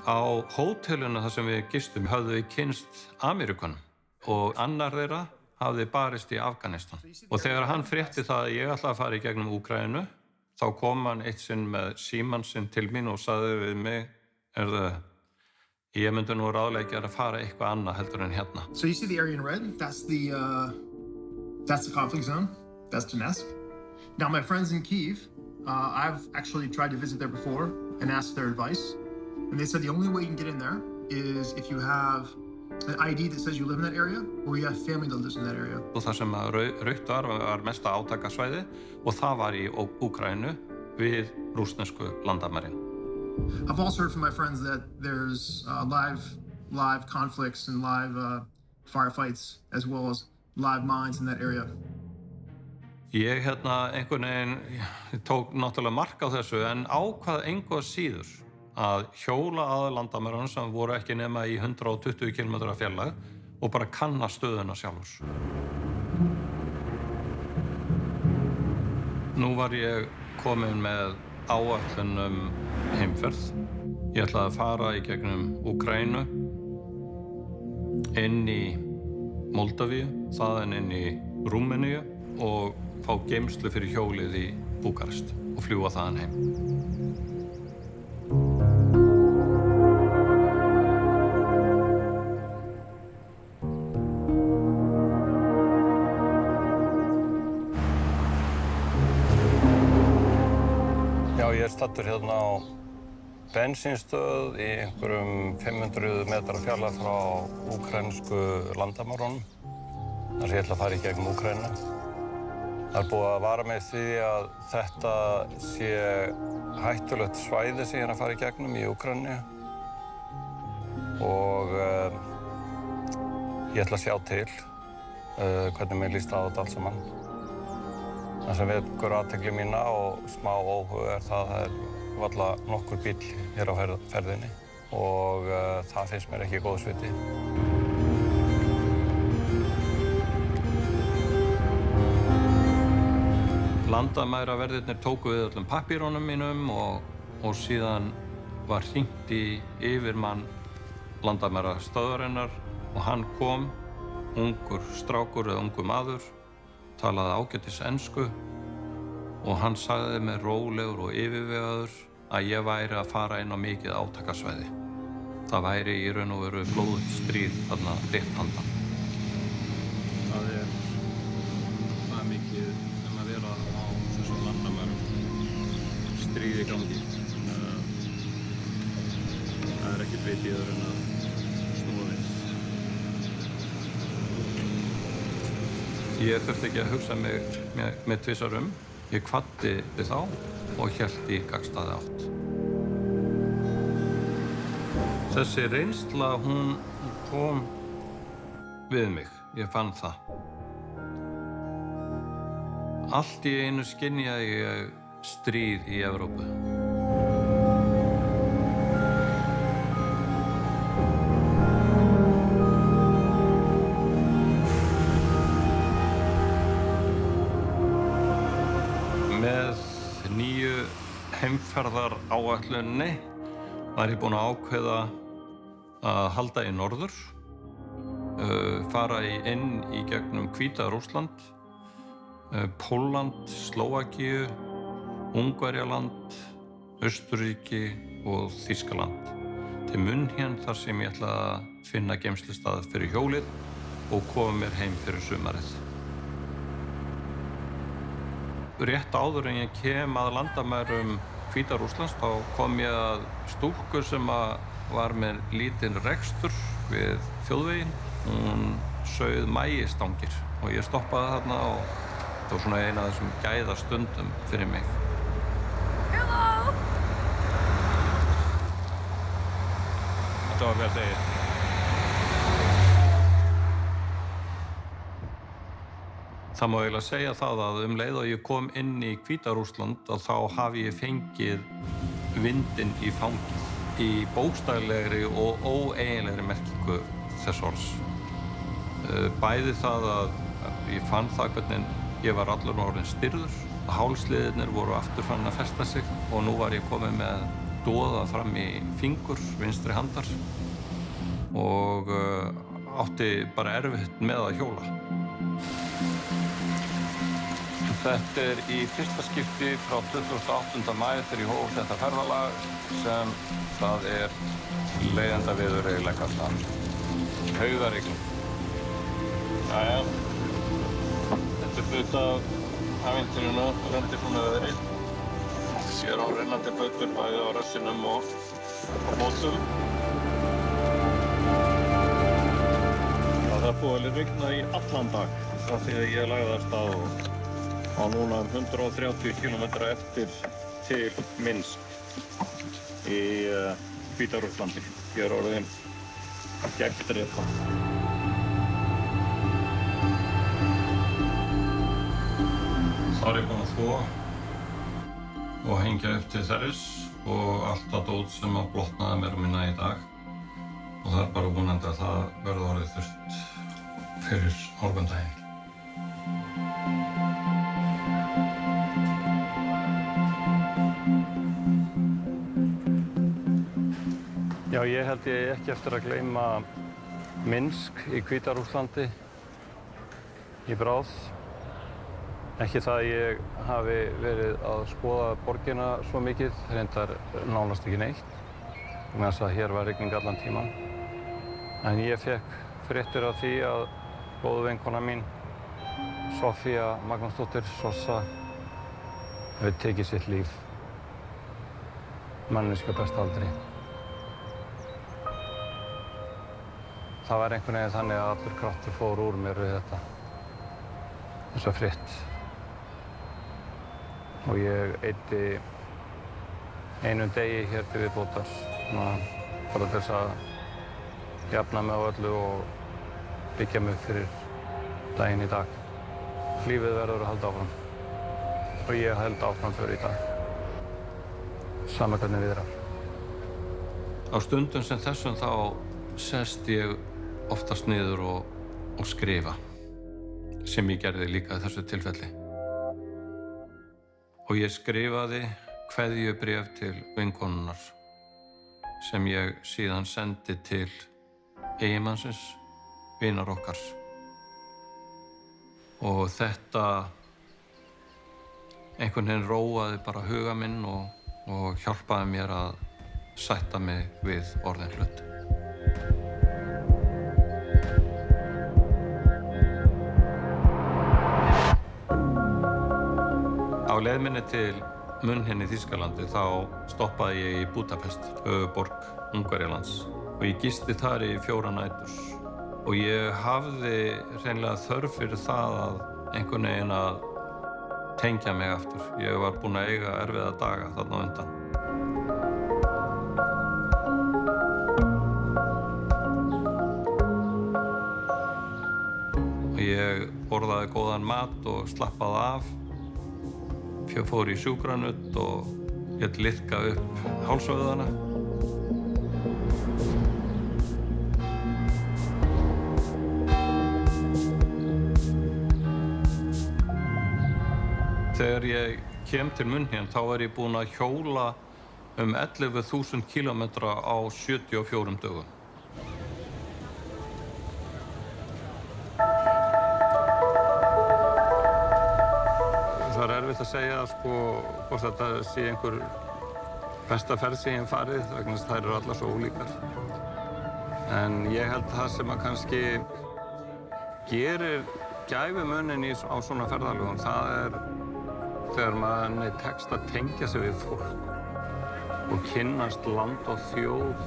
Á hótelinu þar sem við gistum höfðu við kynnst Ameríkanum og annar þeirra hafði barist í Afganistan. Og þegar hann frétti það að ég ætlaði að fara í gegnum Úkraínu, þá kom hann eitt sinn með símann sinn til mín og sagði við mig, ég myndi nú ráðleggja að fara eitthvað annað heldur en hérna. So you see the area in red? That's the conflict zone. That's Donetsk. Now my friends in Kyiv, I've actually tried to visit there before and asked their advice. And they said the only way you can get in there is if you have an ID that says you live in that area or you have family that lives in that area. Og það sem rautt var mesta átakasvæði og það var í Úkraínu við rússnesku landamærin. I've also heard from my friends that there's live conflicts and live firefights as well as live mines in that area. Ég einhvern veginn tók náttúrulega mark á þessu en ákvað engu að síður að hjóla að landamærunum sem voru ekki nema í 120 km fjarlægð og bara kanna stöðuna sjálfs. Nú var ég komin með áætlun heimferð. Ég ætlaði að fara í gegnum Úkraínu, inn í Moldavíu, þaðan inn í Rúmeníu og fá geymslu fyrir hjólið í Búkarest og fljúga þaðan heim. Ég staddur hérna á bensínstöð í einhverjum 500 metra fjarlægð frá úkraínsku landamærunum þar sem ég ætla að fara í gegnum Úkraínu. Það búið að vara mig því að þetta sé hættulegt svæði sem ég að fara í gegnum í Úkraínu og ég ætla að sjá til hvernig mér líst á þetta allt saman. Það sem vekur athygli mína og smá óhug það varla nokkur bíll hér á ferðinni og það finnst mér ekki góðs viti. Landamæraverðirnir tóku við öllum pappírunum mínum og síðan var hringt í yfirmann landamærastöðvarinnar og hann kom, ungur strákur eða ungur maður, talaði ágætis ensku og hann sagði mér rólegur og yfirvegaður að ég væri að fara inn á mikið átakasvæði. Það væri í raun og veru blóðugt stríð þarna rétt handan. Það mikið að vera á þessum landamærum stríð í gangi. Það ekki betið en að snúa við. Ég þurfti ekki að hugsa mig með tvisvar Ég kvaddi við þá og hélt í gagnstæða átt. Þessi reynsla, hún kom við mig. Ég fann það. Allt í einu skynjaði ég stríð í Evrópu. Með nýju heimferðaráætlunni var ég búinn að ákveða að halda í norður, fara inn í gegnum Hvíta-Rússland, Pólland, Slóvakíu, Ungverjaland, Austurríki og Þýskaland til München þar sem ég ætlaði að finna geymslustað fyrir hjólið og koma mér heim fyrir sumarið. Rétt áður en ég kem að landamærum Hvíta-Rússlands þá kom ég að stúlku sem var með lítinn rekstur við þjóðveginn. Hún sauð mægistangir og ég stoppaði þarna og það var svona eina af þessum gæðastundum fyrir mig. Hello! Þetta var vel þegið. Það má eiginlega segja það að leið og ég kom inn í Hvíta-Rússland að þá hafi ég fengið vindinn í fangið í bókstaflegri og óeiginlegri merkingu þess orðs. Bæði það að ég fann það hvernig ég var allur orðinn stirður, að hálsliðirnir voru aftur farin að festa sig og nú var ég kominn með doða fram í fingur vinstri handar og átti bara erfitt með að hjóla. Þetta í fyrsta skipti frá 28. maí þegar ég hóf þetta ferðalag sem það leiðindaveður eiginlega haugarigning. Jæja, þetta hluta af ævintýrinu, renndi svona veðri. Sér á rennandi bautur bæði á rassinum og á mótum. Það búið að rigna í allan dag frá því að ég lagði af stað og á núna 130 km eftir til Minsk í Hvíta-Rússlandi. Ég orðinn gegndrepa. Þá ég búinn að þvo og hengja upp til þerris og allt það dót sem að blotnaði mér minna í dag. Og það bara vonandi að það verði orðið þurrt fyrir morgundaginn. Já, ég held ég ekki eftir að gleyma Minsk í Hvíta-Rússlandi í bráð. Ekki það að ég hafi verið að skoða borgina svo mikið, reyndar nánast ekki neitt, vegna þess að hér var rigning allan tímann. En ég fékk fréttir af því að góðu vinkona mín, Sofía Magnúsdóttir, Sossa, hefur tekið sitt líf, manneskja á besta aldri. Það var einhvern veginn þannig að allur kraftur fór úr mér við þessa frétt. Og ég eyddi einum degi hér til viðbótar, bara til þess að jafna mig á öllu og byggja mig fyrir daginn í dag. Lífið verður að halda áfram og ég held áfram fyrir í dag, sama hvernig viðrar. Á stundum sem þessum þá sest ég oftast niður og skrifa, sem ég gerði líka í þessu tilfelli. Og ég skrifaði kveðjubréf til vinkonunnar sem ég síðan sendi til eiginmannsins, vinar okkar. Og þetta einhvern veginn róaði bara huga minn og hjálpaði mér að sætta mig við orðin hlut. Á leið minni til München í Þýskalandi þá stoppaði ég í Budapest, höfuðborg Ungverjalands, og ég gisti þar í 4 nætur. Og ég hafði hreinlega þörf fyrir það að einhvern veginn að tengja mig aftur. Ég var búinn að eiga erfiða daga þarna á undan. Og ég borðaði góðan mat og slappaði af. Ég fór í sjúkranutt og lét liðka upp hálsvöðvana. Þegar ég kem til München þá er ég búinn að hjóla 11.000 kílómetra á 74 dögum. Það er erfitt að segja hvort þetta sé einhver besta ferð sem ég hef farið, vegna þess að þær eru allar svo ólíkar. En ég held það sem að kannski gerir gæfumuninn á svona ferðalögum, það er þegar manni tekst að tengja sig við fólk og kynnast land og þjóð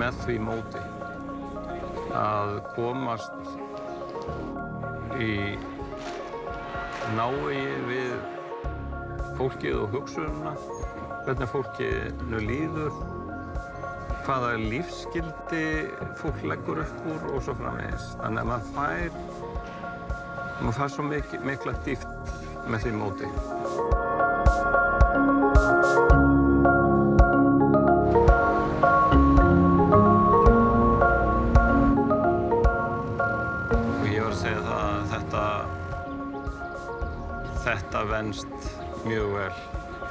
með því móti. Að komast í návígi við fólkið og hugsunina, hvernig fólkinu líður, hvaða lífsgildi fólk leggur upp úr og svo framvegis. Þannig að maður fær svo mikla dýpt með því móti. Og ég var að segja það að þetta venst mjög vel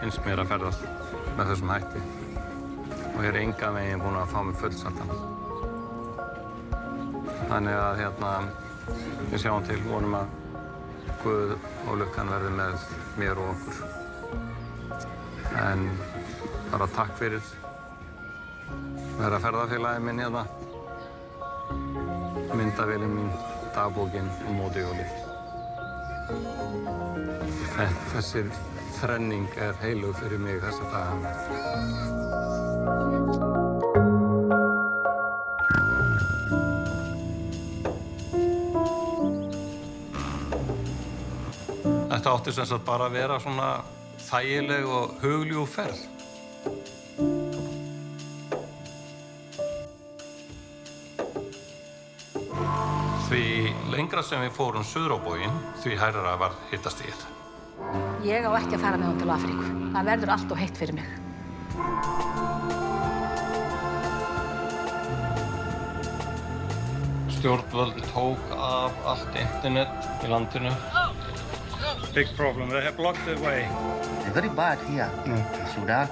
finnst mér að ferðast með þessum hætti og ég engan veginn búinn að fá mig fullsaddan. Þannig að við sjáum til, vonum að Guð og lukkan verði með mér og okkur. En bara takk fyrir að vera ferðafélagi minn myndavélin mín, dagbókin og mótihjólið. Þessi þrenning heilug fyrir mig þessa dagana. Þetta átti sem sagt bara að vera svona þægileg og hugljúf ferð. Því lengra sem við fórum suður á bóginn, því hærra varð hitastigið. Ég á ekki að fara með hún til Afríku. Það verður allt of heitt fyrir mig. Stjórnvöld tók af allt internet í landinu. Big problem. They have blocked the way. It's very bad here in Sudan.